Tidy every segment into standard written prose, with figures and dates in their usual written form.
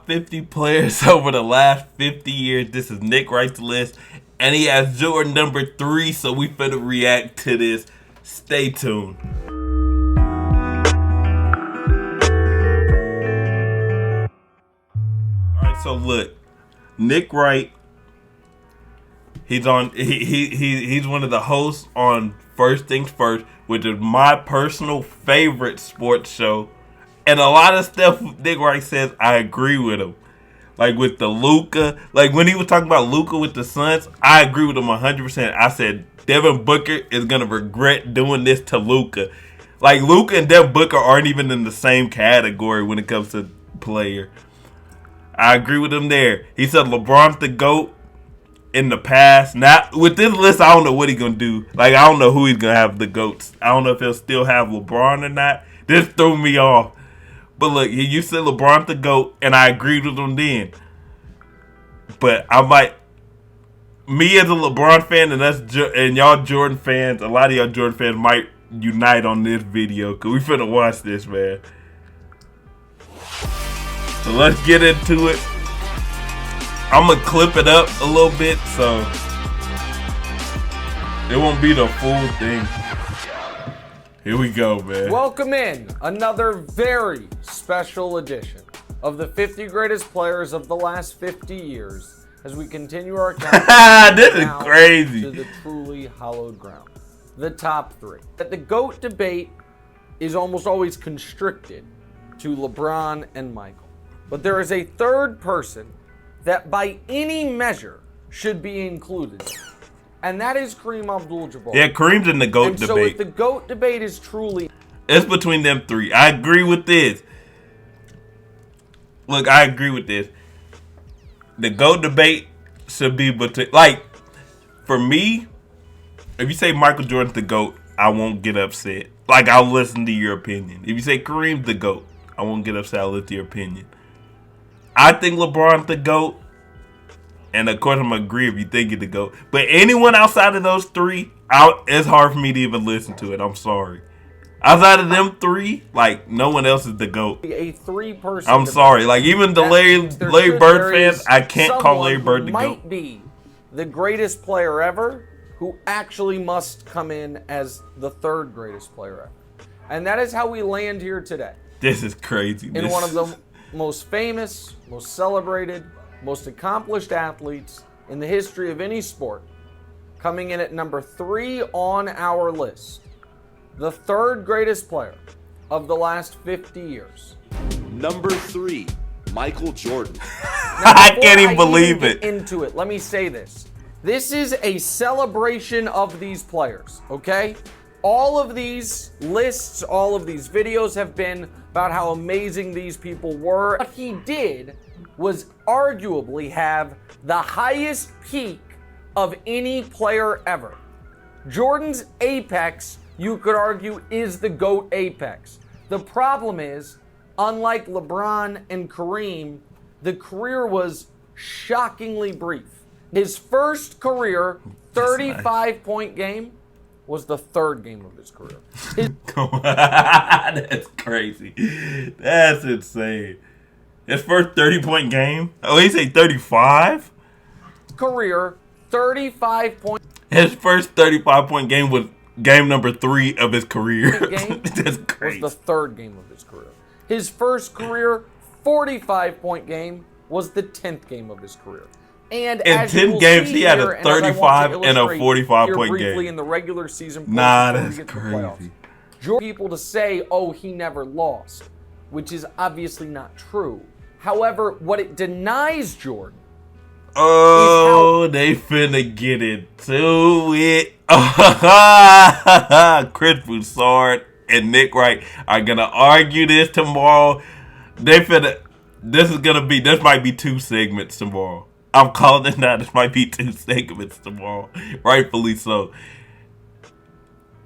top 50 players over the last 50 years. This is Nick Wright's list, and he has Jordan number 3, so we finna react to this. Stay tuned. Alright, so look, Nick Wright, he's one of the hosts on First Things First, which is my personal favorite sports show. And a lot of stuff Nick Wright says, I agree with him. Like with the Luka, like when he was talking about Luka with the Suns, I agree with him 100%. I said Devin Booker is gonna regret doing this to Luka. Like Luka and Devin Booker aren't even in the same category when it comes to player. I agree with him there. He said LeBron's the GOAT in the past. Now with this list, I don't know what he's gonna do. Like I don't know who he's gonna have the GOATs. I don't know if he'll still have LeBron or not. This threw me off. But look, you said LeBron the GOAT, and I agreed with him then. But me as a LeBron fan, and y'all Jordan fans, a lot of y'all Jordan fans might unite on this video, because we finna watch this, man. So let's get into it. I'm going to clip it up a little bit, so it won't be the full thing. Here we go, man. Welcome in another very special edition of the 50 greatest players of the last 50 years as we continue our countdown. This is crazy. To the truly hallowed ground. The top 3. The GOAT debate is almost always constricted to LeBron and Michael. But there is a third person that by any measure should be included. And that is Kareem Abdul-Jabbar. Yeah, Kareem's in the GOAT debate. So if the GOAT debate is truly... It's between them 3. I agree with this. Look, I agree with this. The GOAT debate should be between... Like, for me, if you say Michael Jordan's the GOAT, I won't get upset. Like, I'll listen to your opinion. If you say Kareem's the GOAT, I won't get upset. I'll listen to your opinion. I think LeBron's the GOAT. And of course, I'm going to agree if you think it's the GOAT. But anyone outside of those 3, it's hard for me to even listen to it. I'm sorry. Outside of them 3, like, no one else is the GOAT. A 3-person I'm sorry. Like, even the Larry Bird fans, I can't call Larry Bird the GOAT. Might be the greatest player ever who actually must come in as the 3rd greatest player ever. And that is how we land here today. This is crazy. In one of the most famous, most celebrated, most accomplished athletes in the history of any sport, coming in at number 3 on our list, the 3rd greatest player of the last 50 years. Number 3, Michael Jordan. I can't even believe it. Into it, let me say this. This is a celebration of these players, okay? All of these lists, all of these videos have been about how amazing these people were. What he did was arguably have the highest peak of any player ever. Jordan's apex, you could argue, is the GOAT apex. The problem is, unlike LeBron and Kareem, the career was shockingly brief. His first career 35-point game was the 3rd game of his career. That's crazy. That's insane. His first 30-point game? Oh, he say 35? Career, 35 points. His first 35-point game was game number 3 of his career. Game That's crazy. was the 3rd game of his career. His first career 45-point game was the 10th game of his career. And in 10 games, he had a 35 and a 45-point game. In the regular season. Nah, that's crazy. People to say, oh, he never lost, which is obviously not true. However, what it denies Jordan. Oh, they finna get into it. Chris Broussard and Nick Wright are gonna argue this tomorrow. This might be 2 segments tomorrow. I'm calling it now. This might be 2 segments tomorrow. Rightfully so.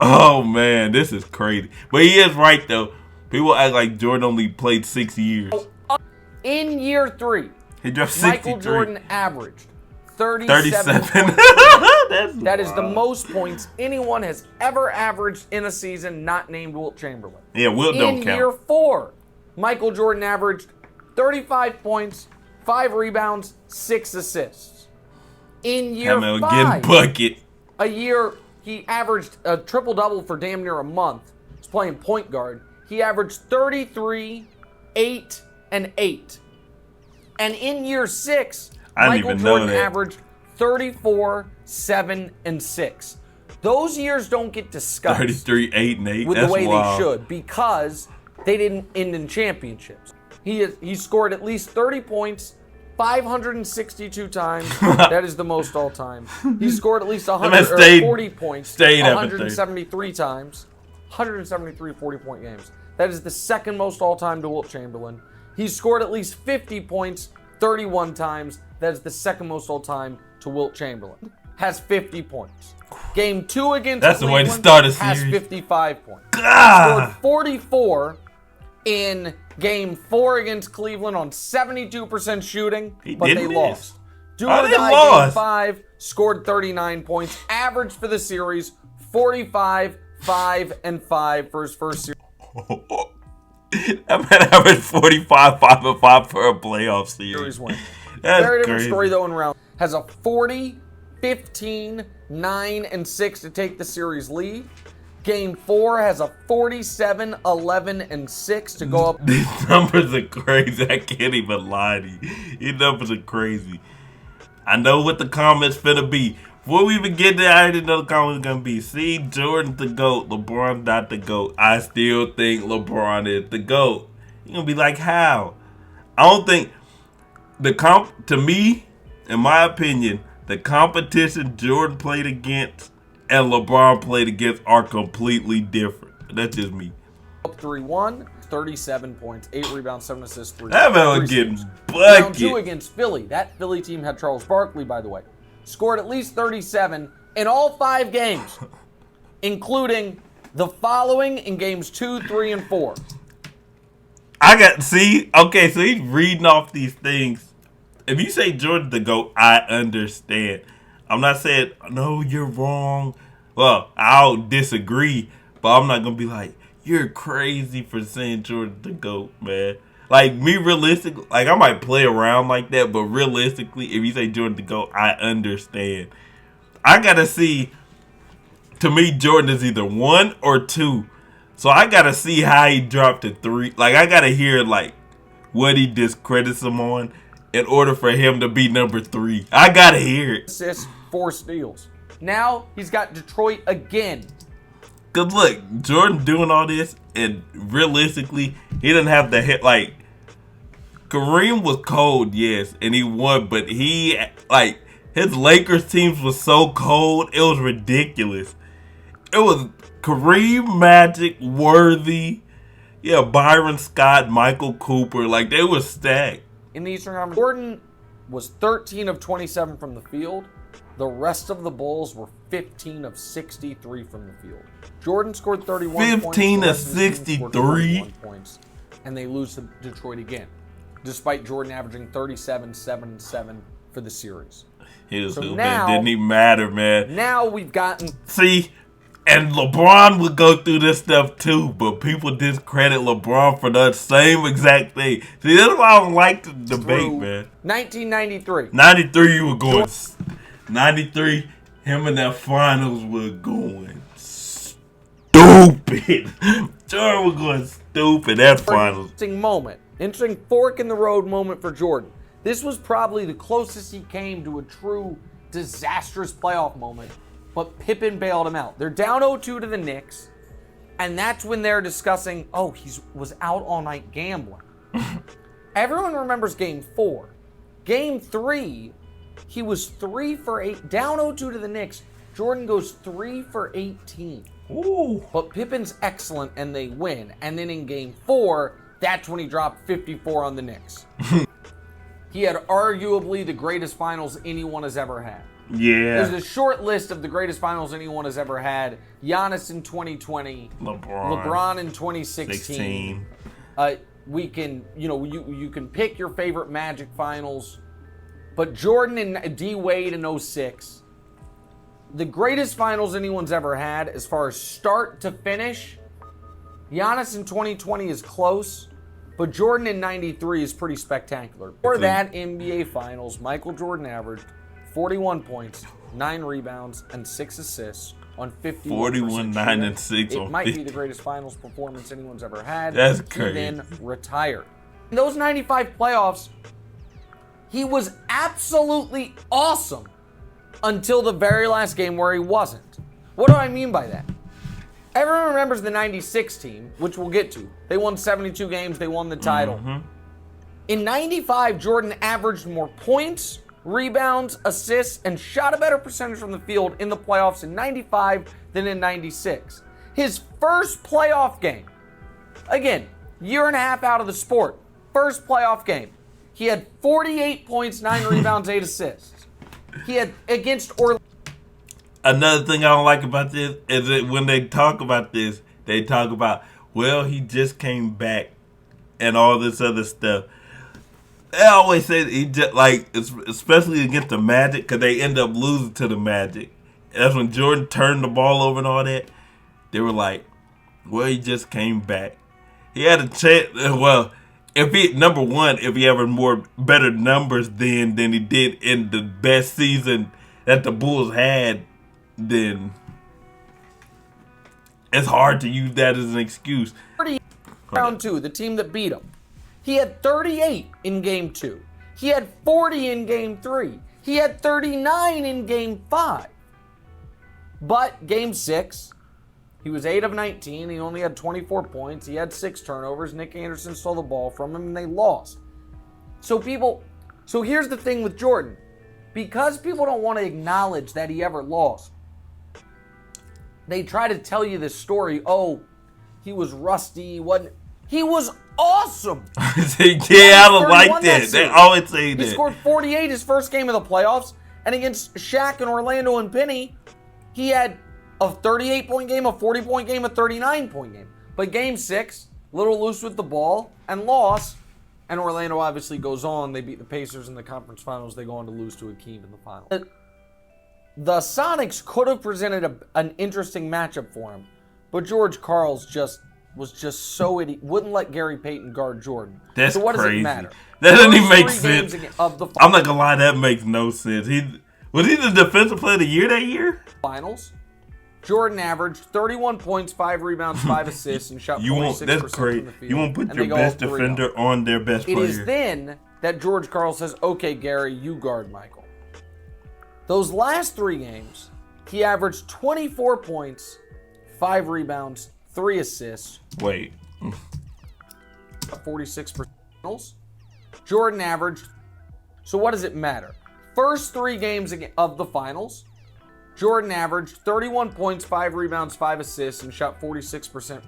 Oh, man. This is crazy. But he is right, though. People act like Jordan only played 6 years. In year 3, he dropped 63. Michael Jordan averaged 37. That is the most points anyone has ever averaged in a season not named Wilt Chamberlain. Yeah, Wilt don't count. In year 4, Michael Jordan averaged 35 points, 5 rebounds, 6 assists. In year Getting 5, bucket. a year he averaged a triple-double for damn near a month. He's playing point guard. He averaged 33, 8, and 8. And in year 6, Michael Jordan averaged 34, 7, and 6. Those years don't get discussed 33, 8, and 8. with That's the way wild. they should because they didn't end in championships. He scored at least 30 points 562 times. That is the most all time. He scored at least 140 points 173 times. 173 40-point games. That is the second most all time to Wilt Chamberlain. He scored at least 50 points 31 times. That is the second most all time to Wilt Chamberlain. Has 50 points. Game 2 against That's Cleveland the way to start a has series. 55 points. God. Scored 44 in Game 4 against Cleveland on 72% shooting, but they lost. Do or die Game 5, scored 39 points, average for the series 45, 5, and 5 for his first series. That man averaged 45, 5, and 5 for a playoff series. Win. That's Very different crazy. story though in round. Has a 40, 15, 9, and 6 to take the series lead. Game 4 has a 47, 11, and 6 to go up. These numbers are crazy. I can't even lie to you. These numbers are crazy. I know what the comments finna be. Before we even get there, I already know the comments are gonna be. See, Jordan's the GOAT. LeBron's not the GOAT. I still think LeBron is the GOAT. You're gonna be like, how? I don't think to me, in my opinion, the competition Jordan played against and LeBron played against are completely different. That's just me. Up 3-1, 37 points, 8 rebounds, 7 assists, 3. That man was getting Round 2 bucket. against Philly. That Philly team had Charles Barkley, by the way. Scored at least 37 in all 5 games, including the following in games 2, 3, and 4. Okay, so he's reading off these things. If you say Jordan the GOAT, I understand. I'm not saying, no, you're wrong. Well, I'll disagree, but I'm not going to be like, you're crazy for saying Jordan the GOAT, man. Like, me realistically, like, I might play around like that, but realistically, if you say Jordan the GOAT, I understand. I got to see, to me, Jordan is either 1 or 2. So I got to see how he dropped to 3. Like, I got to hear, like, what he discredits him on in order for him to be number 3. I got to hear it. Assists, 4 steals. Now he's got Detroit again. Because, look, Jordan doing all this, and realistically, he didn't have the hit. Like, Kareem was cold, yes, and he won, but his Lakers teams was so cold, it was ridiculous. It was Kareem, Magic, Worthy, Byron Scott, Michael Cooper. Like, they were stacked. In the Eastern Conference, Jordan was 13 of 27 from the field. The rest of the Bulls were 15 of 63 from the field. Jordan scored 31 points. 15 of 63 points, and they lose to Detroit again, despite Jordan averaging 37, 7, and 7 for the series. He was So man. now- Didn't even matter, man. Now we've gotten See, and LeBron would go through this stuff too, but people discredit LeBron for the same exact thing. See, that's why I don't like the debate, through man. 1993. 93, you were going. 93, him and that finals were going stupid. Jordan was going stupid that finals. Interesting fork in the road moment for Jordan. This was probably the closest he came to a true disastrous playoff moment, but Pippen bailed him out. They're down 0-2 to the Knicks, and that's when they're discussing, he was out all night gambling. Everyone remembers Game 4. Game 3, he was 3 for 8, down 0-2 to the Knicks. Jordan goes 3 for 18. Ooh. But Pippen's excellent, and they win. And then in Game 4, that's when he dropped 54 on the Knicks. He had arguably the greatest finals anyone has ever had. Yeah. There's a short list of the greatest finals anyone has ever had. Giannis in 2020. LeBron in 2016. 16. We can, you can pick your favorite Magic finals. But Jordan and D. Wade in 06. The greatest finals anyone's ever had as far as start to finish. Giannis in 2020 is close. But Jordan in 93 is pretty spectacular. For that NBA Finals, Michael Jordan averaged 41 points, 9 rebounds, and 6 assists on 51%. 41, 9, and 6 it on might 50. be the greatest finals performance anyone's ever had. That's He crazy. then retired. In those 95 playoffs, he was absolutely awesome until the very last game where he wasn't. What do I mean by that? Everyone remembers the 96 team, which we'll get to. They won 72 games. They won the title. In 95, Jordan averaged more points, rebounds, assists, and shot a better percentage from the field in the playoffs in 95 than in 96. His first playoff game, again, year and a half out of the sport, first playoff game, he had 48 points, 9 rebounds, 8 assists. He had against Orlando. Another thing I don't like about this is that when they talk about this, they talk about, well, he just came back and all this other stuff. They always say that he just, like, especially against the Magic, because they end up losing to the Magic. And that's when Jordan turned the ball over and all that. They were like, well, he just came back. He had a chance. Well, if he, number one, if he ever more better numbers than he did in the best season that the Bulls had, then it's hard to use that as an excuse. Round 2, the team that beat him. He had 38 in game 2. He had 40 in game 3. He had 39 in game 5. But game 6, he was 8 of 19. He only had 24 points. He had 6 turnovers. Nick Anderson stole the ball from him and they lost. So here's the thing with Jordan. Because people don't want to acknowledge that he ever lost, they try to tell you this story. Oh, he was rusty. He was awesome. Yeah, I don't like that. They always say that. He scored 48 his first game of the playoffs. And against Shaq and Orlando and Penny, he had a 38-point game, a 40-point game, a 39-point game. But game 6, a little loose with the ball and lost. And Orlando obviously goes on. They beat the Pacers in the conference finals. They go on to lose to Hakeem in the finals. The Sonics could have presented an interesting matchup for him, but George Karls was just so idiot. Wouldn't let Gary Payton guard Jordan. That's so what crazy. Does it matter? That doesn't even make First 3 sense. games of the I'm not gonna lie, that makes no sense. Was he the defensive player of the year that year? finals, Jordan averaged 31 points, 5 rebounds, 5 assists, and shot 46% That's crazy. from the field. You won't put and your they go best up 3-0. defender on their best It player. is then that George Karl says, okay, Gary, you guard Michael. Those last 3 games, he averaged 24 points, 5 rebounds, 3 assists, Wait. 46%. Jordan averaged. So what does it matter? First 3 games of the finals, Jordan averaged 31 points, 5 rebounds, 5 assists, and shot 46%.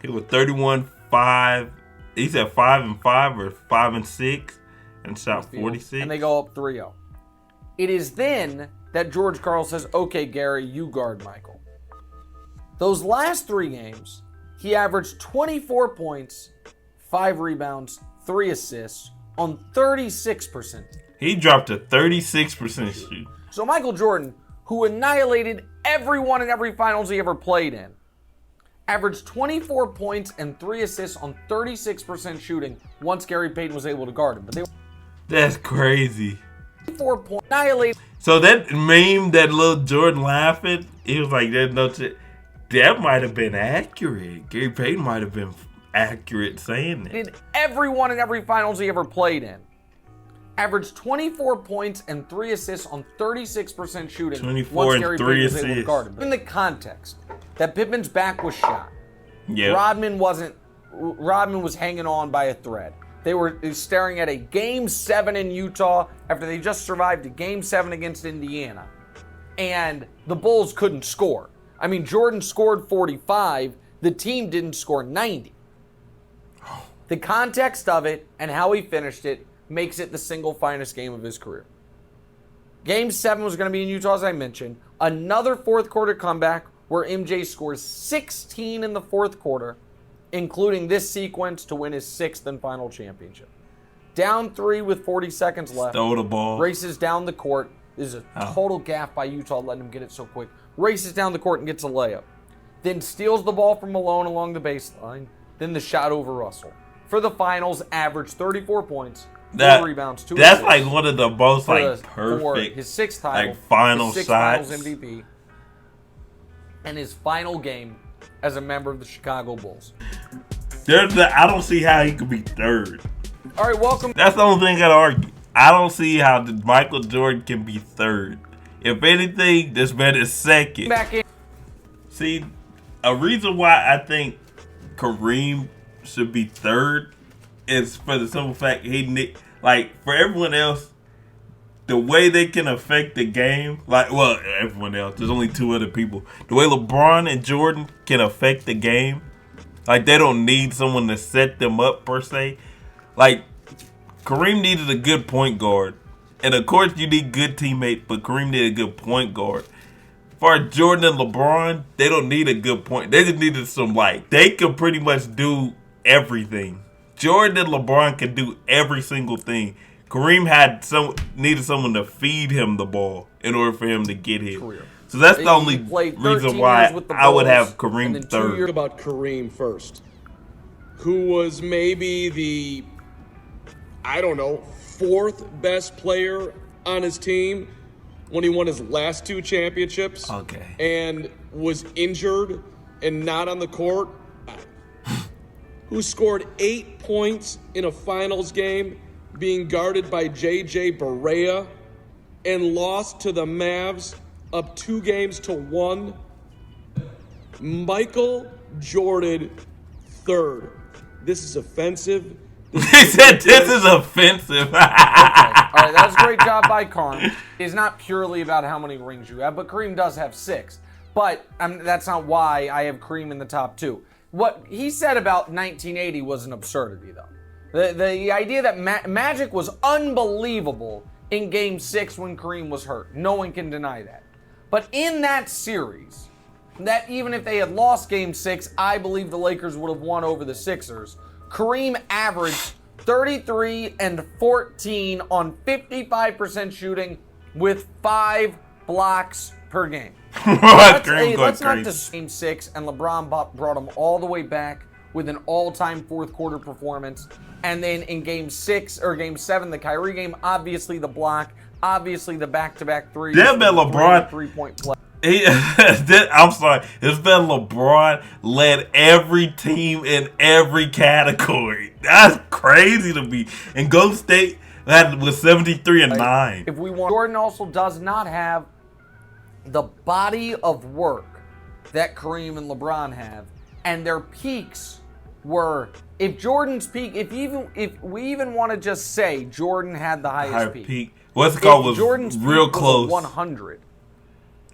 He was 31-5. He said 5-5 or 5-6 and shot 46. And they go up 3-0. It is then that George Karl says, okay, Gary, you guard Michael. Those last 3 games, he averaged 24 points, 5 rebounds, 3 assists on 36%. He dropped a 36% shoot. So Michael Jordan, who annihilated everyone in every finals he ever played in, averaged 24 points and 3 assists on 36% shooting once Gary Payton was able to guard him. But they were That's crazy. 4 points annihilated. So that meme, that little Jordan laughing, he was like, "There's no shit." That might have been accurate. Gary Payton might have been accurate saying that. Did everyone in every finals he ever played in. Averaged 24 points and 3 assists on 36% shooting 24 once and Gary 3 Payton was able to assists. guard him. In the context that Pippen's back was shot. Yeah. Rodman was hanging on by a thread. They were staring at a Game 7 in Utah after they just survived a Game 7 against Indiana. And the Bulls couldn't score. I mean, Jordan scored 45. The team didn't score 90. The context of it and how he finished it makes it the single finest game of his career. Game 7 was going to be in Utah, as I mentioned. Another fourth quarter comeback where MJ scores 16 in the fourth quarter, including this sequence to win his 6th and final championship. Down 3 with 40 seconds left. Stole the ball. Races down the court. This is a total gaffe by Utah letting him get it so quick. Races down the court and gets a layup. Then steals the ball from Malone along the baseline. Then the shot over Russell. for the finals, averaged 34 points, 4 rebounds, 2 That's assists like one of the most for perfect his 6th title, like final his 6th shots. Finals MVP, and his final game as a member of the Chicago Bulls. I don't see how he could be third. All right, welcome. That's the only thing I gotta argue. I don't see how Michael Jordan can be third. If anything, this man is second. Back in. See, a reason why I think Kareem should be third is for the simple fact for everyone else, the way they can affect the game, everyone else, there's only 2 other people. The way LeBron and Jordan can affect the game, like they don't need someone to set them up per se. Like Kareem needed a good point guard. And of course you need good teammates, but Kareem needed a good point guard. For Jordan and LeBron, they don't need a good point. They just needed they could pretty much do everything. Jordan and LeBron could do every single thing. Kareem needed someone to feed him the ball in order for him to get hit. So that's the only reason why I would have Kareem third. About Kareem first, who was maybe the, 4th best player on his team when he won his last 2 championships. Okay. And was injured and not on the court. Who scored 8 points in a finals game being guarded by J.J. Barea and lost to the Mavs up 2-1. Michael Jordan third. This is offensive. He said this is offensive. Okay. All right, that's a great job by Kareem. It's not purely about how many rings you have, but Kareem does have 6. But that's not why I have Kareem in the top 2. What he said about 1980 was an absurdity, though. The idea that Magic was unbelievable in Game 6 when Kareem was hurt. No one can deny that. But in that series, that even if they had lost Game 6, I believe the Lakers would have won over the Sixers. Kareem averaged 33 and 14 on 55% shooting with 5 blocks per game. Let's not just Game 6, and LeBron brought him all the way back with an all-time 4th quarter performance. And then in Game 6 or Game 7, the Kyrie game, obviously the block, obviously the back-to-back threes. Damn, man, LeBron 3-point play. I'm sorry. It's been LeBron led every team in every category. That's crazy to me. And Golden State was 73 and 9. If we want, Jordan also does not have the body of work that Kareem and LeBron have, and their peaks were. If Jordan's peak, if we even want to just say Jordan had the highest peak. What's it called was Jordan's real peak close. Was 100.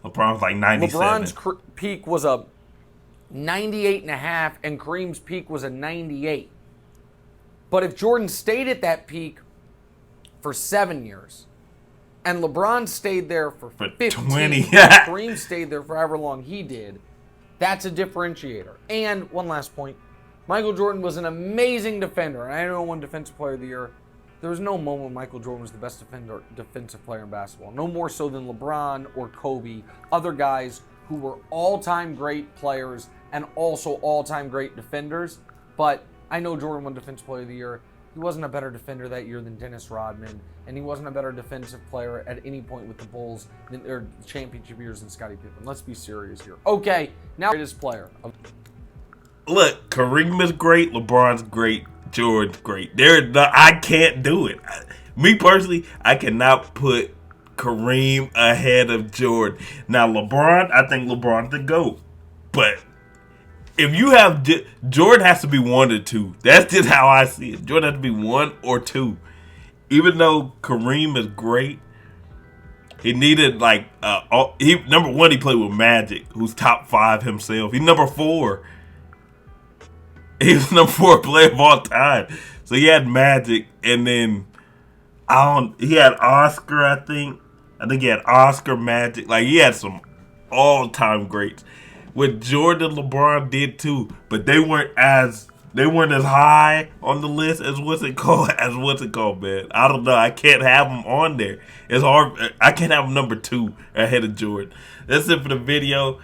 LeBron was like 97. LeBron's peak was a 98.5, and Kareem's peak was a 98. But if Jordan stayed at that peak for 7 years, and LeBron stayed there for 15, 20, Kareem stayed there for however long he did, that's a differentiator. And one last point, Michael Jordan was an amazing defender, and I know won Defensive Player of the Year. There was no moment when Michael Jordan was the best defensive player in basketball. No more so than LeBron or Kobe, other guys who were all-time great players and also all-time great defenders. But I know Jordan won Defensive Player of the Year. He wasn't a better defender that year than Dennis Rodman, and he wasn't a better defensive player at any point with the Bulls or championship years than Scottie Pippen. Let's be serious here. Okay, now greatest player. Look, Kareem is great. LeBron's great. Jordan's great. I can't do it. Me personally, I cannot put Kareem ahead of Jordan. Now, LeBron, I think LeBron's the GOAT. But if you have Jordan has to be 1 or 2. That's just how I see it. Jordan has to be 1 or 2. Even though Kareem is great, he needed number 1, he played with Magic, who's top 5 himself. He's number 4. He was number 4 player of all time. So he had Magic, and then he had Oscar, I think. I think he had Oscar, Magic. Like, he had some all-time greats. What Jordan and LeBron did too, but they weren't as high on the list as what's it called, man. I don't know. I can't have them on there. It's hard. I can't have them number 2 ahead of Jordan. That's it for the video.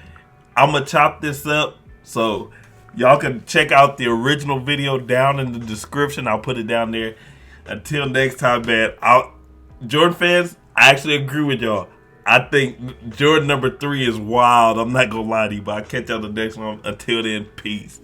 I'm gonna chop this up. So Y'all can check out the original video down in the description. I'll put it down there. Until next time, man. Jordan fans, I actually agree with y'all. I think Jordan number 3 is wild. I'm not going to lie to you, but I'll catch y'all the next one. Until then, peace.